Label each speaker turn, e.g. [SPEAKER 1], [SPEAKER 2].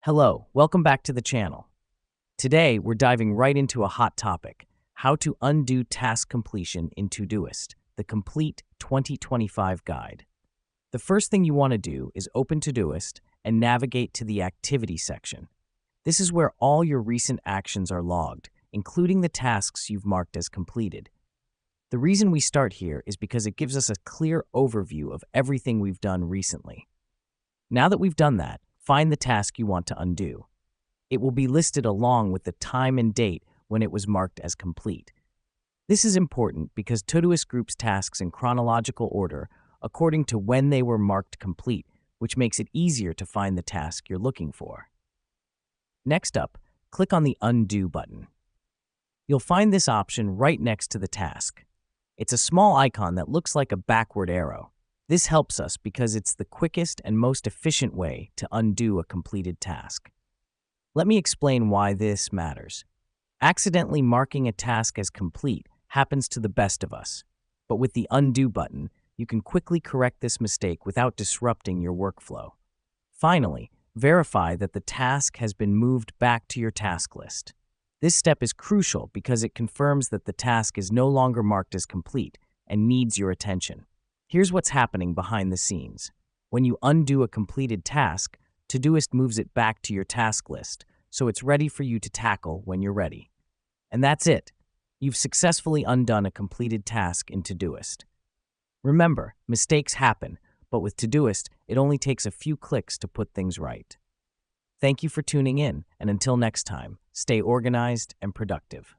[SPEAKER 1] Hello, welcome back to the channel. Today, we're diving right into a hot topic, how to undo task completion in Todoist, the complete 2025 guide. The first thing you want to do is open Todoist and navigate to the Activity section. This is where all your recent actions are logged, including the tasks you've marked as completed. The reason we start here is because it gives us a clear overview of everything we've done recently. Now that we've done that, find the task you want to undo. It will be listed along with the time and date when it was marked as complete. This is important because Todoist groups tasks in chronological order according to when they were marked complete, which makes it easier to find the task you're looking for. Next up, click on the Undo button. You'll find this option right next to the task. It's a small icon that looks like a backward arrow. This helps us because it's the quickest and most efficient way to undo a completed task. Let me explain why this matters. Accidentally marking a task as complete happens to the best of us, but with the Undo button, you can quickly correct this mistake without disrupting your workflow. Finally, verify that the task has been moved back to your task list. This step is crucial because it confirms that the task is no longer marked as complete and needs your attention. Here's what's happening behind the scenes. When you undo a completed task, Todoist moves it back to your task list, so it's ready for you to tackle when you're ready. And that's it. You've successfully undone a completed task in Todoist. Remember, mistakes happen, but with Todoist, it only takes a few clicks to put things right. Thank you for tuning in, and until next time, stay organized and productive.